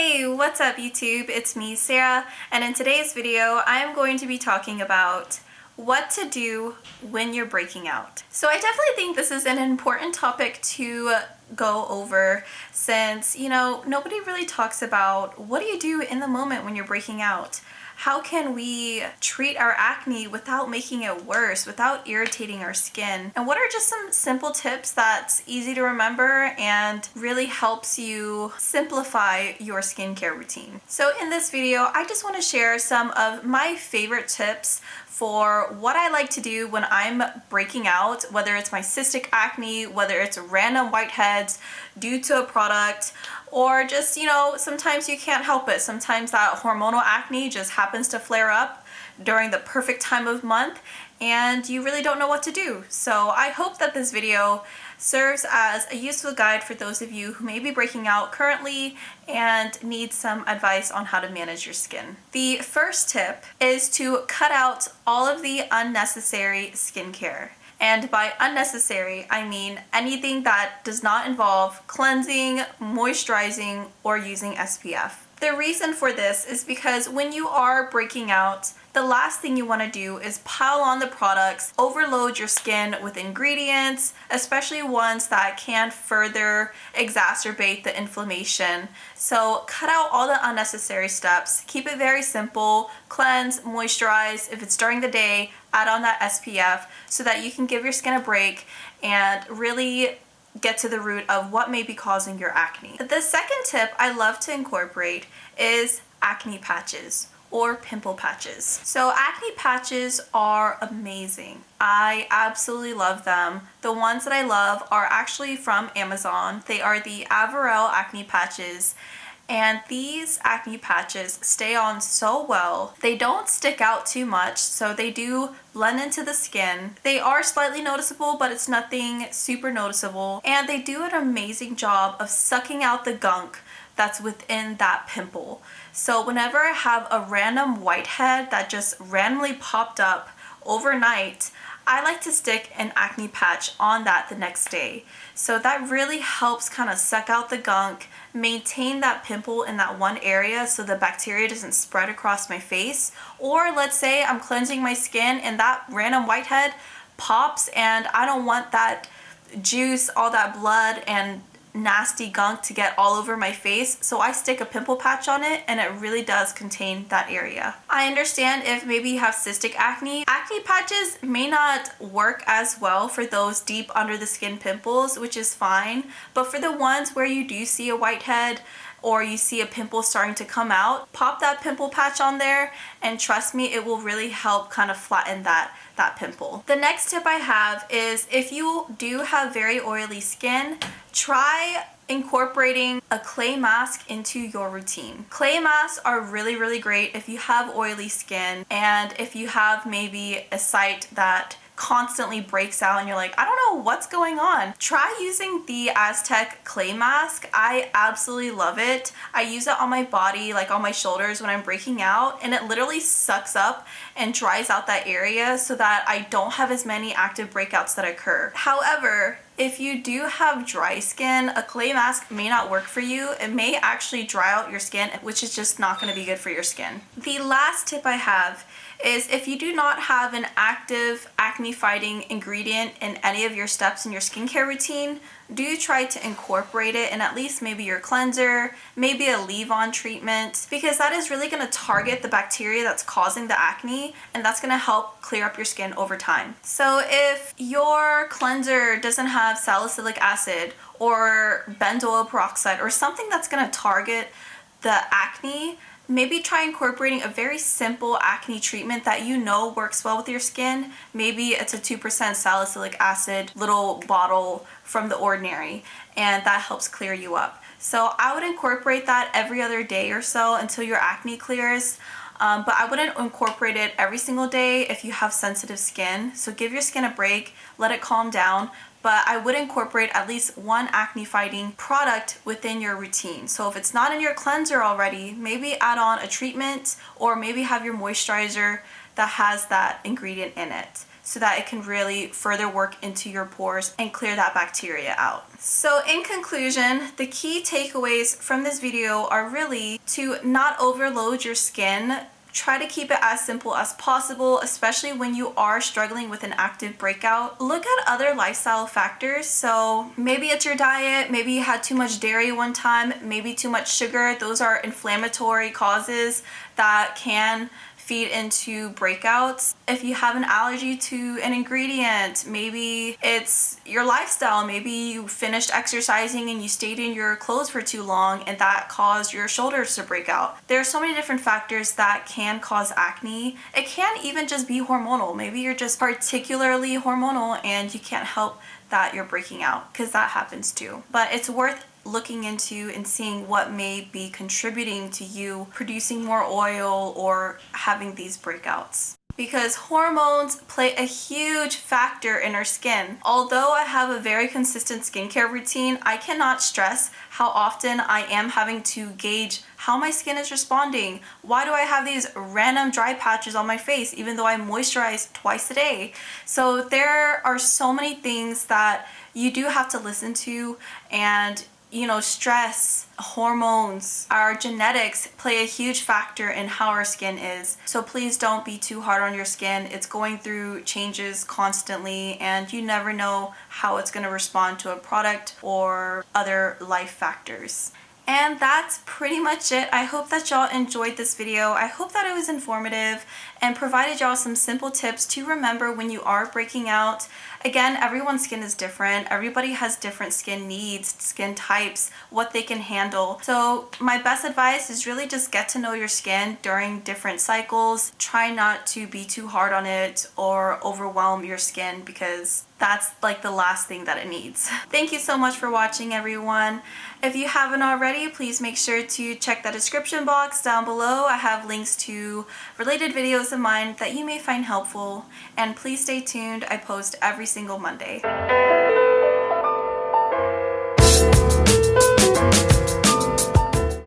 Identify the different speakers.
Speaker 1: Hey, what's up YouTube? It's me, Sarah, and in today's video, I'm going to be talking about what to do when you're breaking out. So I definitely think this is an important topic to go over since, nobody really talks about what do you do in the moment when you're breaking out. How can we treat our acne without making it worse, without irritating our skin? And what are just some simple tips that's easy to remember and really helps you simplify your skincare routine? So in this video, I just want to share some of my favorite tips for what I like to do when I'm breaking out, whether it's my cystic acne, whether it's random whiteheads due to a product, or just, sometimes you can't help it. Sometimes that hormonal acne just happens to flare up during the perfect time of month and you really don't know what to do. So I hope that this video serves as a useful guide for those of you who may be breaking out currently and need some advice on how to manage your skin. The first tip is to cut out all of the unnecessary skincare. And by unnecessary, I mean anything that does not involve cleansing, moisturizing, or using SPF. The reason for this is because when you are breaking out, the last thing you want to do is pile on the products, overload your skin with ingredients, especially ones that can further exacerbate the inflammation. So cut out all the unnecessary steps, keep it very simple, cleanse, moisturize. If it's during the day, add on that SPF so that you can give your skin a break and really get to the root of what may be causing your acne. The second tip I love to incorporate is acne patches or pimple patches. So acne patches are amazing. I absolutely love them. The ones that I love are actually from Amazon. They are the Avarelle acne patches. And these acne patches stay on so well. They don't stick out too much, so they do blend into the skin. They are slightly noticeable, but it's nothing super noticeable. And they do an amazing job of sucking out the gunk that's within that pimple. So whenever I have a random whitehead that just randomly popped up overnight, I like to stick an acne patch on that the next day. So that really helps kind of suck out the gunk, maintain that pimple in that one area so the bacteria doesn't spread across my face. Or let's say I'm cleansing my skin and that random whitehead pops and I don't want that juice, all that blood and nasty gunk to get all over my face, so I stick a pimple patch on it and it really does contain that area. I understand if maybe you have cystic acne. Acne patches may not work as well for those deep under the skin pimples, which is fine, but for the ones where you do see a whitehead or you see a pimple starting to come out, pop that pimple patch on there and trust me, it will really help kind of flatten that pimple. The next tip I have is if you do have very oily skin, try incorporating a clay mask into your routine. Clay masks are really, really great if you have oily skin and if you have maybe a site that constantly breaks out and you're like, I don't know what's going on. Try using the Aztec clay mask. I absolutely love it. I use it on my body, like on my shoulders when I'm breaking out, and it literally sucks up and dries out that area so that I don't have as many active breakouts that occur. However, if you do have dry skin, a clay mask may not work for you. It may actually dry out your skin, which is just not going to be good for your skin. The last tip I have is if you do not have an active acne fighting ingredient in any of your steps in your skincare routine, do try to incorporate it in at least maybe your cleanser, maybe a leave-on treatment, because that is really going to target the bacteria that's causing the acne and that's going to help clear up your skin over time. So if your cleanser doesn't have salicylic acid or benzoyl peroxide or something that's going to target the acne, maybe try incorporating a very simple acne treatment that you know works well with your skin. Maybe it's a 2% salicylic acid little bottle from The Ordinary, and that helps clear you up. So I would incorporate that every other day or so until your acne clears. But I wouldn't incorporate it every single day if you have sensitive skin. So give your skin a break, let it calm down. But I would incorporate at least one acne fighting product within your routine. So if it's not in your cleanser already, maybe add on a treatment or maybe have your moisturizer that has that ingredient in it. so that it can really further work into your pores and clear that bacteria out. So in conclusion, the key takeaways from this video are really to not overload your skin. Try to keep it as simple as possible, especially when you are struggling with an active breakout. Look at other lifestyle factors. So maybe it's your diet, maybe you had too much dairy one time, maybe too much sugar. Those are inflammatory causes that can feed into breakouts. If you have an allergy to an ingredient, maybe it's your lifestyle. Maybe you finished exercising and you stayed in your clothes for too long and that caused your shoulders to break out. There are so many different factors that can cause acne. It can even just be hormonal. Maybe you're just particularly hormonal and you can't help that you're breaking out, because that happens too. But it's worth looking into and seeing what may be contributing to you producing more oil or having these breakouts. Because hormones play a huge factor in our skin. Although I have a very consistent skincare routine, I cannot stress how often I am having to gauge how my skin is responding. Why do I have these random dry patches on my face even though I moisturize twice a day? So there are so many things that you do have to listen to, and stress, hormones, our genetics play a huge factor in how our skin is. So please don't be too hard on your skin. It's going through changes constantly and you never know how it's going to respond to a product or other life factors. And that's pretty much it. I hope that y'all enjoyed this video. I hope that it was informative and provided y'all some simple tips to remember when you are breaking out. Again, everyone's skin is different. Everybody has different skin needs, skin types, what they can handle. So my best advice is really just get to know your skin during different cycles. Try not to be too hard on it or overwhelm your skin, because that's like the last thing that it needs. Thank you so much for watching, everyone. If you haven't already, please make sure to check the description box down below. I have links to related videos of mine that you may find helpful. And please stay tuned. I post every single Monday.